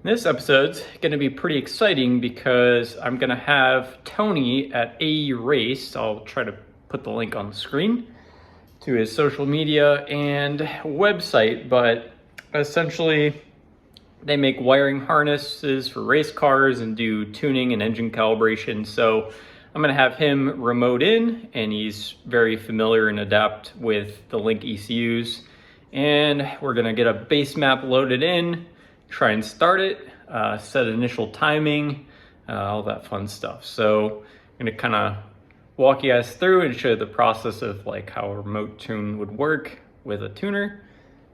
This episode's going to be pretty exciting because I'm going to have Tony at AE Race. I'll try to put the link on the screen to his social media and website, but essentially they make wiring harnesses for race cars and do tuning and engine calibration. So I'm going to have him remote in, and he's very familiar and adept with the Link ECUs. And we're going to get a base map loaded in, try and start it, set initial timing, all that fun stuff. So I'm going to kind of walk you guys through and show the process of like how a remote tune would work with a tuner.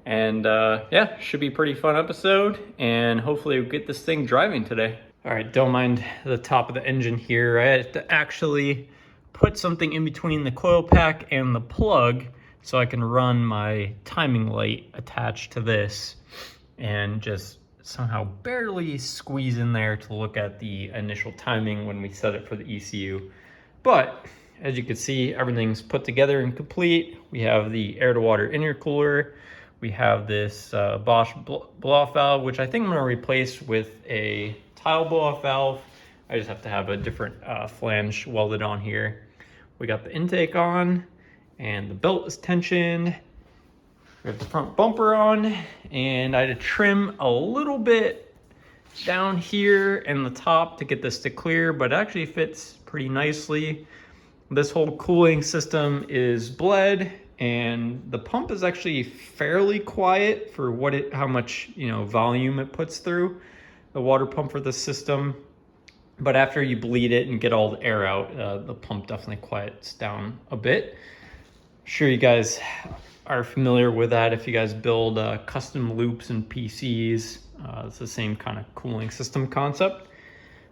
And yeah, should be a pretty fun episode, and hopefully we'll get this thing driving today. All right, don't mind the top of the engine here. I had to actually put something in between the coil pack and the plug so I can run my timing light attached to this and just somehow barely squeeze in there to look at the initial timing when we set it for the ECU. But as you can see, everything's put together and complete. We have the air to water intercooler. We have this Bosch blow-off valve, which I think I'm gonna replace with a tile blow-off valve. I just have to have a different flange welded on here. We got the intake on, and the belt is tensioned. We have the front bumper on, and I had to trim a little bit down here and the top to get this to clear, but it actually fits pretty nicely. This whole cooling system is bled, and the pump is actually fairly quiet for how much volume it puts through the water pump for the system. But after you bleed it and get all the air out, the pump definitely quiets down a bit. I'm sure you guys are familiar with that if you guys build custom loops and PCs. It's the same kind of cooling system concept.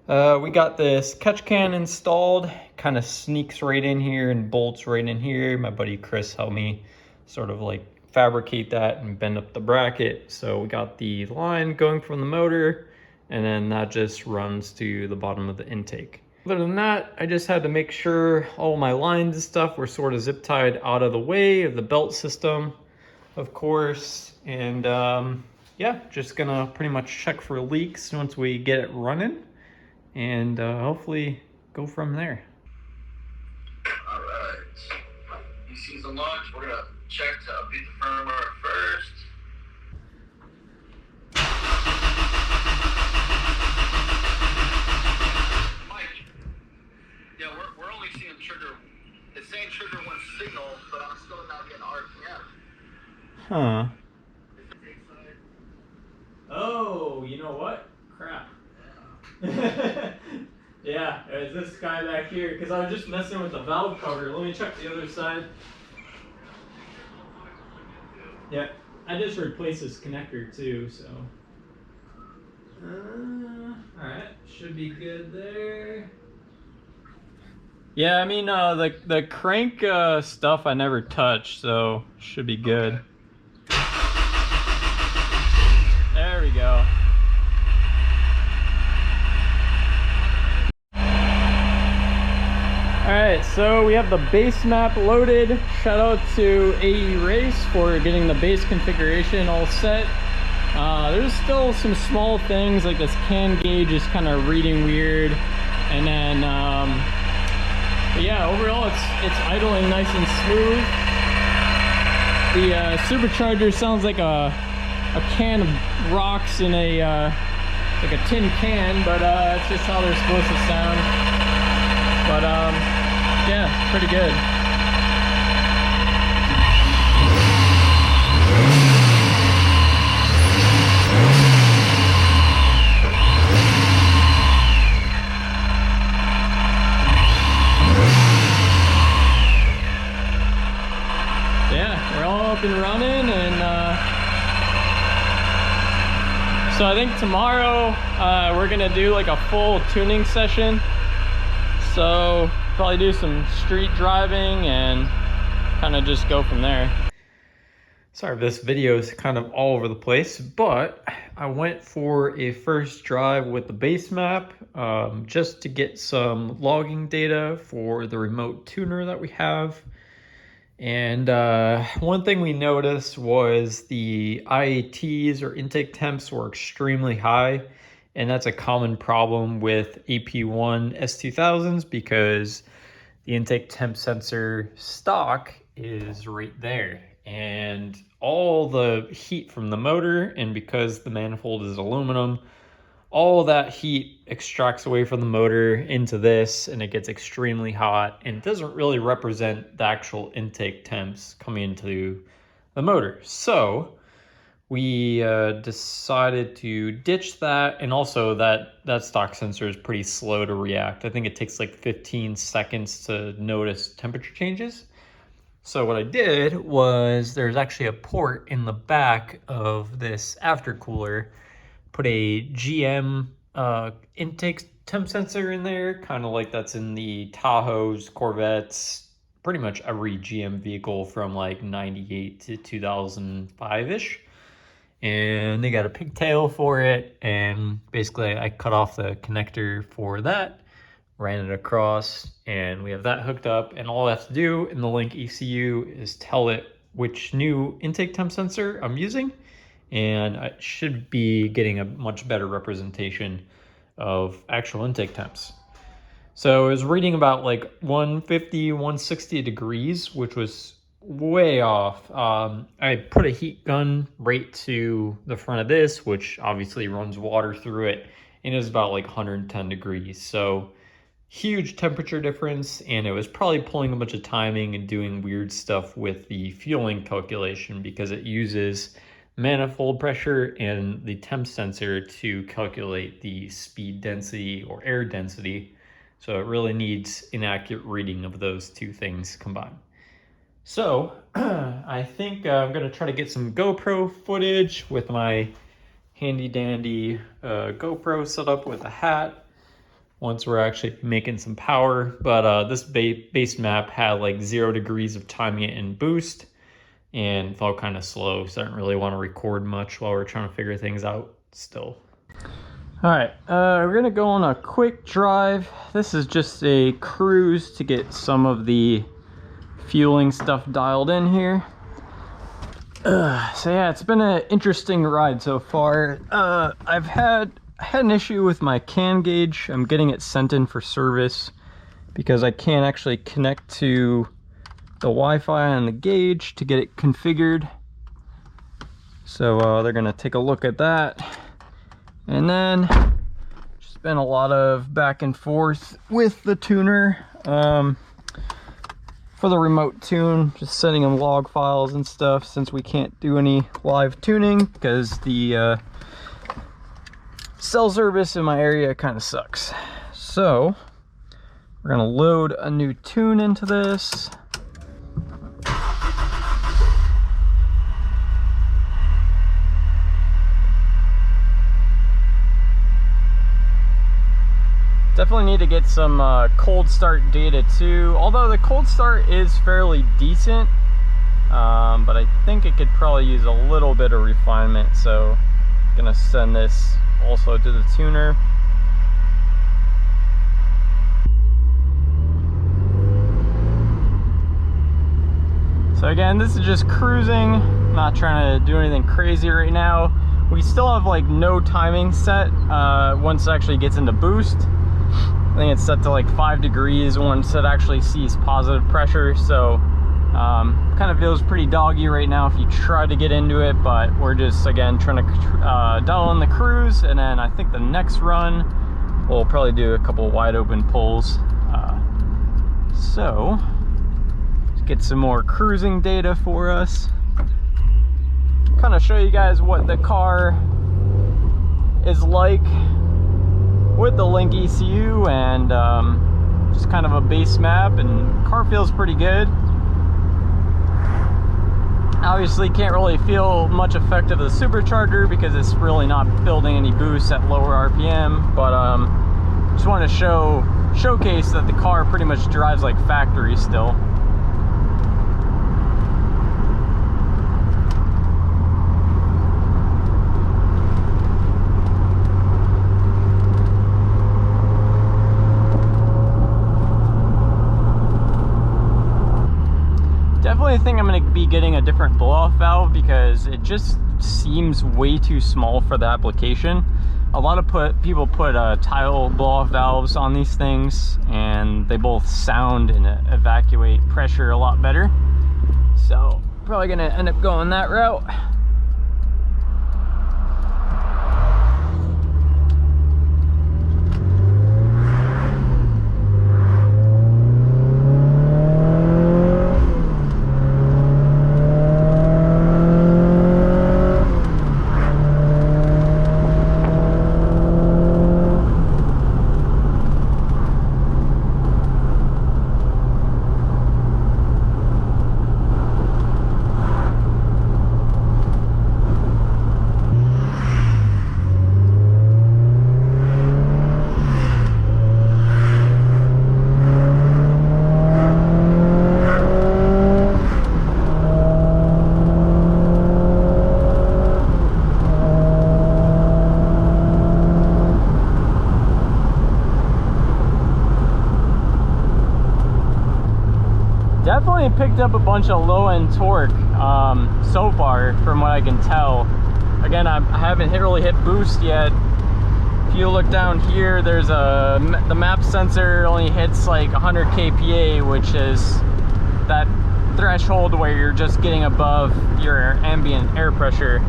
We got this catch can installed, kind of sneaks right in here and bolts right in here. My buddy Chris helped me sort of like fabricate that and bend up the bracket. So we got the line going from the motor, and then that just runs to the bottom of the intake. Other than that, I just had to make sure all my lines and stuff were sort of zip tied out of the way of the belt system, of course. And yeah, just gonna pretty much check for leaks once we get it running, and hopefully go from there. All right, ECU's on launch. We're gonna check to update the firmware first. Mike, yeah, we're only seeing trigger. It's saying trigger one signal, but I'm still not getting RPM. Huh. Oh, you know what? Crap. Yeah, it's this guy back here, because I was just messing with the valve cover. Let me check the other side. Yeah, I just replaced this connector too, so. Alright, should be good there. Yeah, I mean, the crank stuff I never touched, so should be good. Okay. There we go. Alright, so we have the base map loaded. Shout out to AE Race for getting the base configuration all set. There's still some small things like this can gauge is kind of reading weird. And then, but yeah, overall it's idling nice and smooth. The Supercharger sounds like a can of rocks in a like a tin can, but it's just how they're supposed to sound. But yeah, pretty good. Yeah, we're all up and running, and so I think tomorrow we're gonna do like a full tuning session. So probably do some street driving and kind of just go from there. Sorry if this video is kind of all over the place, but I went for a first drive with the base map just to get some logging data for the remote tuner that we have. And one thing we noticed was the IATs or intake temps were extremely high. And that's a common problem with AP1 S2000s because the intake temp sensor stock is right there. And all the heat from the motor, and because the manifold is aluminum, all that heat extracts away from the motor into this, and it gets extremely hot, and it doesn't really represent the actual intake temps coming into the motor. So we decided to ditch that, and also that stock sensor is pretty slow to react. I think it takes like 15 seconds to notice temperature changes. So what I did was, there's actually a port in the back of this aftercooler. Put a GM intake temp sensor in there, kind of like that's in the Tahoes, Corvettes, pretty much every GM vehicle from like 98 to 2005-ish. And they got a pigtail for it, and basically I cut off the connector for that, ran it across, and we have that hooked up. And all I have to do in the Link ECU is tell it which new intake temp sensor I'm using, and I should be getting a much better representation of actual intake temps. So I was reading about like 150, 160 degrees, which was way off. I put a heat gun right to the front of this, which obviously runs water through it, and it was about like 110 degrees. So huge temperature difference, and it was probably pulling a bunch of timing and doing weird stuff with the fueling calculation, because it uses manifold pressure and the temp sensor to calculate the speed density or air density. So it really needs an accurate reading of those two things combined. So I think I'm gonna try to get some GoPro footage with my handy dandy GoPro set up with a hat once we're actually making some power. But this base map had like 0 degrees of timing and boost, and felt kind of slow, so I didn't really want to record much while we're trying to figure things out still. All right, we're gonna go on a quick drive. This is just a cruise to get some of the fueling stuff dialed in here. So yeah, it's been an interesting ride so far. I had an issue with my CAN gauge. I'm getting it sent in for service because I can't actually connect to the Wi-Fi on the gauge to get it configured. So they're gonna take a look at that, and then just been a lot of back and forth with the tuner for the remote tune, just sending them log files and stuff, since we can't do any live tuning because the cell service in my area kind of sucks. So we're gonna load a new tune into this. Definitely need to get some cold start data too, although the cold start is fairly decent, but I think it could probably use a little bit of refinement. So I'm gonna send this also to the tuner. So again, this is just cruising, not trying to do anything crazy right now. We still have like no timing set once it actually gets into boost. I think it's set to like 5 degrees once it actually sees positive pressure. So kind of feels pretty doggy right now if you try to get into it, but we're just again trying to dial in the cruise, and then I think the next run we'll probably do a couple wide open pulls. So let's get some more cruising data for us, kind of show you guys what the car is like with the Link ECU, and just kind of a base map, and car feels pretty good. Obviously can't really feel much effect of the Supercharger because it's really not building any boost at lower RPM, but just want to showcase that the car pretty much drives like factory still. Definitely think I'm gonna be getting a different blow-off valve because it just seems way too small for the application. A lot of people put tile blow-off valves on these things, and they both sound and evacuate pressure a lot better. So probably gonna end up going that route. Definitely picked up a bunch of low-end torque so far, from what I can tell. Again, I haven't really hit boost yet. If you look down here, there's the map sensor only hits like 100 kPa, which is that threshold where you're just getting above your ambient air pressure.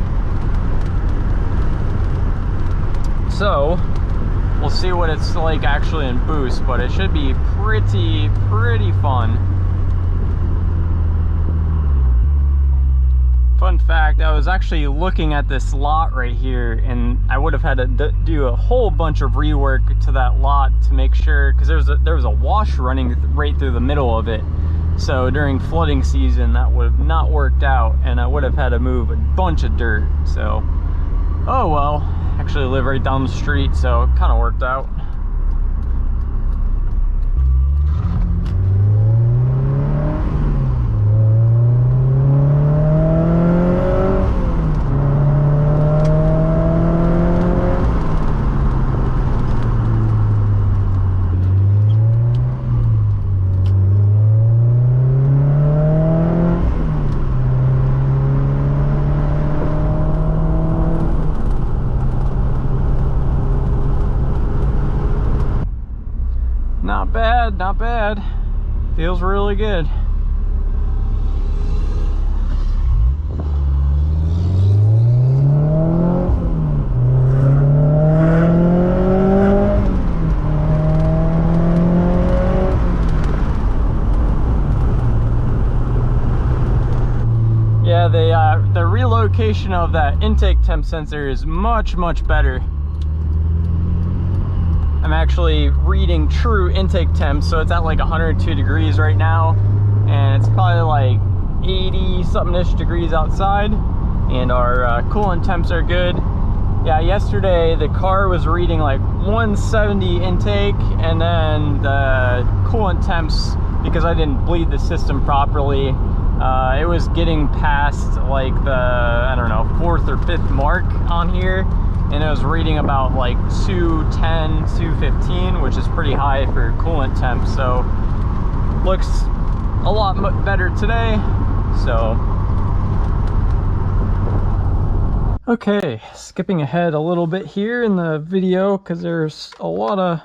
So we'll see what it's like actually in boost, but it should be pretty fun. Fun fact, I was actually looking at this lot right here, and I would have had to do a whole bunch of rework to that lot to make sure, because there was a wash running right through the middle of it. So during flooding season, that would have not worked out, and I would have had to move a bunch of dirt. So, oh well, actually live right down the street, so it kind of worked out. Not bad. Feels really good. Yeah, the relocation of that intake temp sensor is much better. I'm actually reading true intake temps, so it's at like 102 degrees right now, and it's probably like 80 something-ish degrees outside, and our coolant temps are good. Yeah, yesterday the car was reading like 170 intake, and then the coolant temps, because I didn't bleed the system properly, it was getting past like the, I don't know, 4th or 5th mark on here, and it was reading about like 210, 215, which is pretty high for coolant temp. So looks a lot better today. So okay, skipping ahead a little bit here in the video because there's a lot of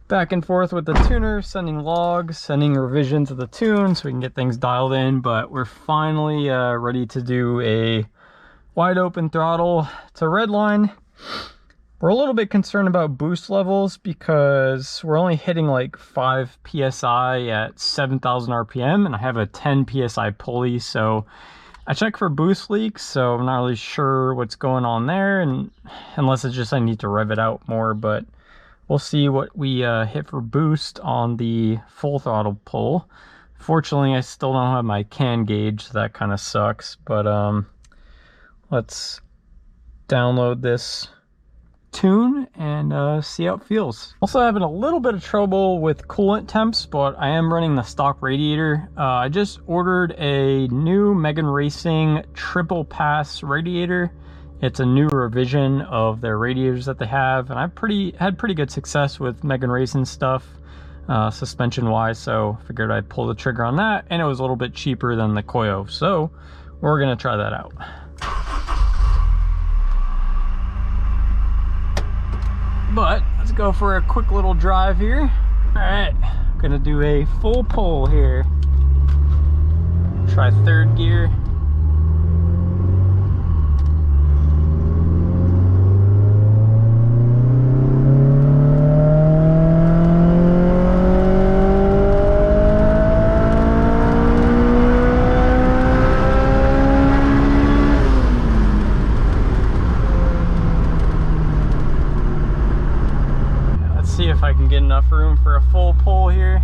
back and forth with the tuner, sending logs, sending revisions of the tune so we can get things dialed in. But we're finally ready to do a wide open throttle to redline. We're a little bit concerned about boost levels because we're only hitting like 5 psi at 7,000 RPM, and I have a 10 psi pulley, so I check for boost leaks, so I'm not really sure what's going on there, and unless it's just I need to rev it out more. But we'll see what we hit for boost on the full throttle pull. Fortunately, I still don't have my can gauge, so that kind of sucks. But let's download this tune and see how it feels. Also having a little bit of trouble with coolant temps, but I am running the stock radiator. I just ordered a new Megan Racing triple pass radiator. It's a new revision of their radiators that they have, and I've had pretty good success with Megan Racing stuff. suspension wise, so figured I'd pull the trigger on that, and it was a little bit cheaper than the Koyo, so we're gonna try that out. But let's go for a quick little drive here. All right, gonna do a full pull here. Try third gear. See if I can get enough room for a full pull here.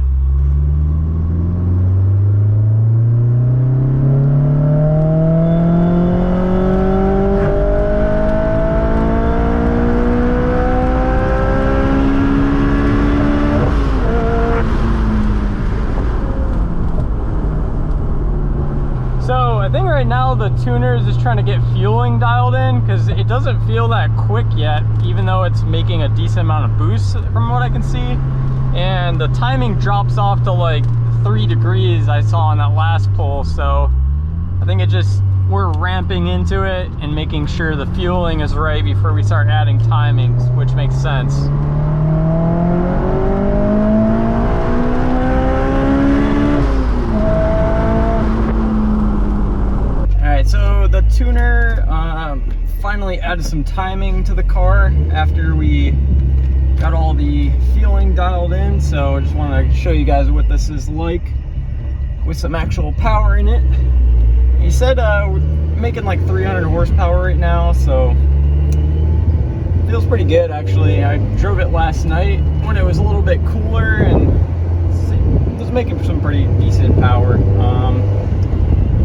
So I think right now the tuner is just trying to get fueling dialed in, because it doesn't feel that quick yet, even though it's making a decent amount of boost from what I can see. And the timing drops off to like 3 degrees I saw on that last pull. So I think we're ramping into it and making sure the fueling is right before we start adding timings, which makes sense. So the tuner finally added some timing to the car after we got all the fueling dialed in. So I just want to show you guys what this is like with some actual power in it. He said we're making like 300 horsepower right now, so feels pretty good actually. I drove it last night when it was a little bit cooler and it was making some pretty decent power.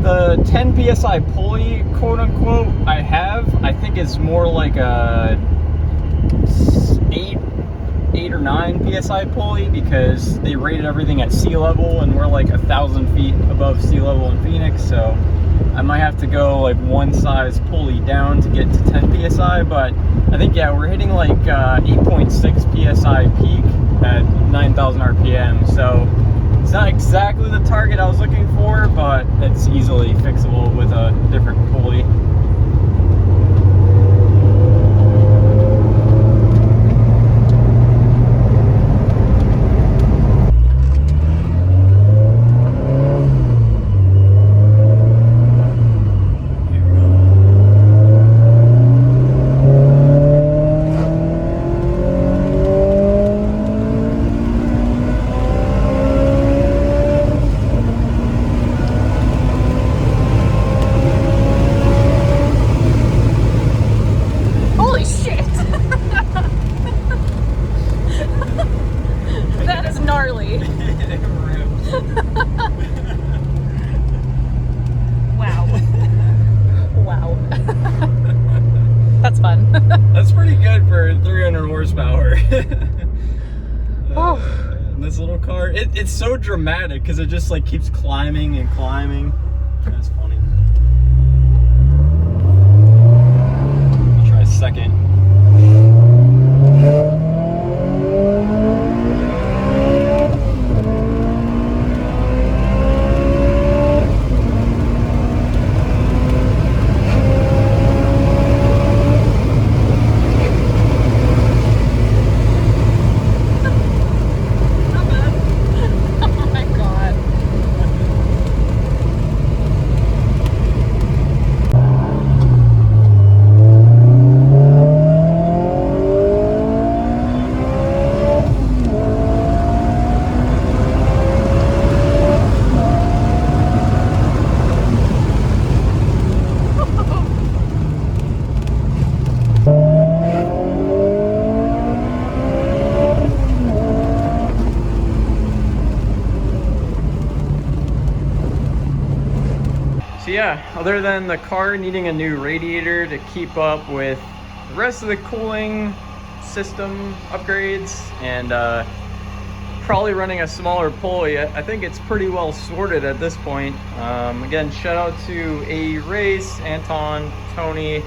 The 10 psi pulley, quote unquote, I think it's more like a 8 or 9 psi pulley, because they rated everything at sea level and we're like 1,000 feet above sea level in Phoenix, so I might have to go like one size pulley down to get to 10 psi, but I think, yeah, we're hitting like 8.6 psi peak at 9,000 RPM, so it's not exactly the target I was looking for, but it's easily fixable with a different pulley. That's pretty good for 300 horsepower. This little car, it's so dramatic because it just like keeps climbing and climbing. That's funny. I'll try second. Yeah, other than the car needing a new radiator to keep up with the rest of the cooling system upgrades and probably running a smaller pulley, I think it's pretty well sorted at this point. Again, shout out to A Race, Anton, Tony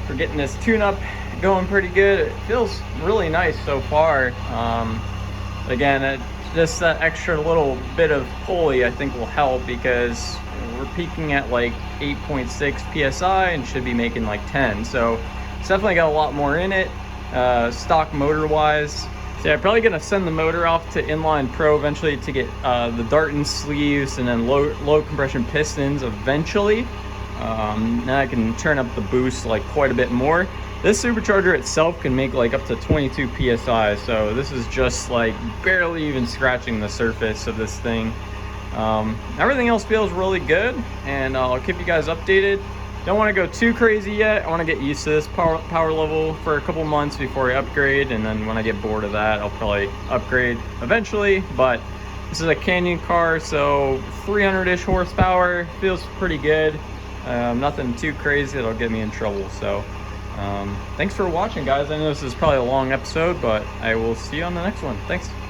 for getting this tune-up going pretty good. It feels really nice so far. Again, just that extra little bit of pulley I think will help, because we're peaking at like 8.6 psi and should be making like 10. So it's definitely got a lot more in it, stock motor wise. So yeah, I'm probably gonna send the motor off to Inline Pro eventually to get the Darton sleeves and then low compression pistons eventually. Now I can turn up the boost like quite a bit more. This supercharger itself can make like up to 22 psi, so this is just like barely even scratching the surface of this thing. Everything else feels really good, and I'll keep you guys updated. Don't want to go too crazy yet. I want to get used to this power level for a couple months before I upgrade, and then when I get bored of that, I'll probably upgrade eventually. But this is a Canyon car, so 300-ish horsepower, feels pretty good. Nothing too crazy that'll get me in trouble. So thanks for watching, guys. I know this is probably a long episode, but I will see you on the next one. Thanks.